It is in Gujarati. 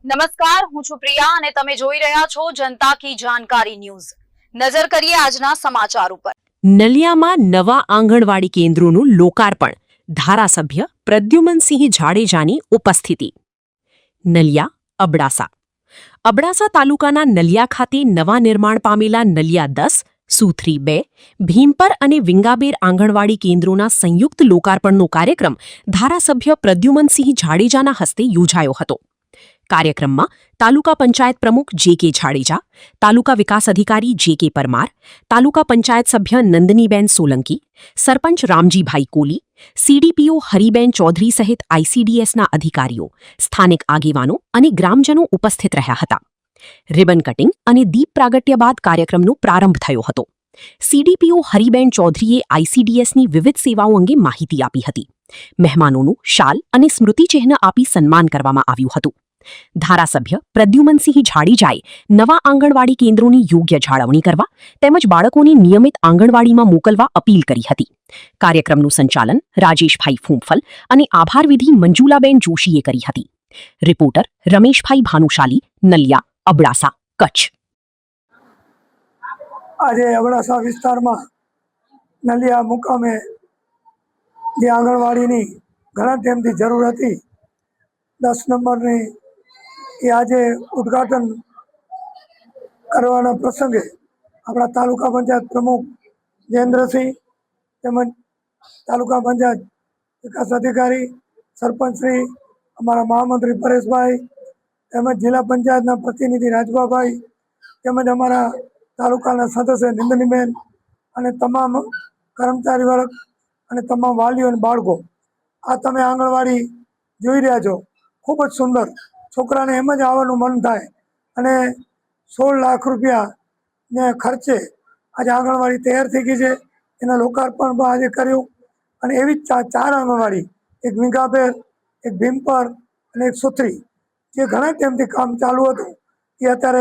નમસ્કાર, હું છું પ્રિયા અને તમે જોઈ રહ્યા છો જનતા કી જાણકારી ન્યૂઝ। નજર કરીએ આજના સમાચાર ઉપર। નલિયામાં નવા આંગણવાડી કેન્દ્રોનું લોકાર્પણ, ધારાસભ્ય પ્રદ્યુમનસિંહ જાડેજાની ઉપસ્થિતિ। નલિયા અબડાસા અબડાસા તાલુકાના નલિયા ખાતે નવા નિર્માણ પામેલા નલિયા 10, સુથરી 2, ભીમપર અને વિંગાબેર આંગણવાડી કેન્દ્રોના સંયુક્ત લોકાર્પણનો કાર્યક્રમ ધારાસભ્ય પ્રદ્યુમનસિંહ જાડેજાના હસ્તે યોજાયો હતો। કાર્યક્રમમાં તાલુકા પંચાયત પ્રમુખ જે.કે. જાડેજા, તાલુકા વિકાસ અધિકારી જે.કે. પરમાર, તાલુકા પંચાયત સભ્ય નંદનીબેન સોલંકી, સરપંચ રામજીભાઈ કોલી, સીડીપીઓ હરિબેન ચૌધરી સહિત આઈસીડીએસના અધિકારીઓ, સ્થાનિક આગેવાનો અને ગ્રામજનો ઉપસ્થિત રહ્યા હતા। રિબન કટિંગ અને દીપ પ્રાગટ્ય બાદ કાર્યક્રમનો પ્રારંભ થયો હતો। સીડીપીઓ હરિબેન ચૌધરીએ આઈસીડીએસની વિવિધ સેવાઓ અંગે માહિતી આપી હતી। મહેમાનોનું શાલ અને સ્મૃતિચિહ્ન આપી સન્માન કરવામાં આવ્યું હતું। ધારાસભ્ય પ્રદ્યુમનસિંહ જાડેજાએ નવા આંગણવાડી કેન્દ્રોની યોગ્ય જાળવણી કરવા તેમજ બાળકોને નિયમિત આંગણવાડીમાં મોકલવા અપીલ કરી હતી। કાર્યક્રમનું સંચાલન રાજેશભાઈ ફૂંફલ અને આભાર વિધિ મંજુલાબેન જોશીએ કરી હતી। રિપોર્ટર રમેશભાઈ ભાનુશાલી, નલિયા, અબડાસા, કચ્છ। આજે અબડાસા વિસ્તારમાં નલિયા મુકામે જે આંગણવાડીની ઘણા ટાઈમથી જરૂર હતી, 10 નંબરની એ આજે ઉદ્ઘાટન કરવાના પ્રસંગે આપણા તાલુકા પંચાયત પ્રમુખ જયેન્દ્રસિંહ તેમજ તાલુકા પંચાયત વિકાસ અધિકારી સરપંચશ્રી, અમારા મહામંત્રી પરેશભાઈ તેમજ જિલ્લા પંચાયતના પ્રતિનિધિ રાજભાભાઈ તેમજ અમારા તાલુકાના સદસ્ય નંદનીબેન અને તમામ કર્મચારી વર્ગ અને તમામ વાલીઓ અને બાળકો, આ તમે આંગણવાડી જોઈ રહ્યા છો, ખૂબ જ સુંદર, છોકરાને એમ જ આવવાનું મન થાય। અને 16 લાખ રૂપિયાને ખર્ચે આજે આંગણવાડી તૈયાર થઈ ગઈ છે। એના લોકાર્પણ પણ આજે કર્યું અને એવી જ 4 આંગણવાડી, એક વિંગાબેર, એક ભીમપર અને એક સુથરી, જે ઘણા ટાઈમથી કામ ચાલુ હતું એ અત્યારે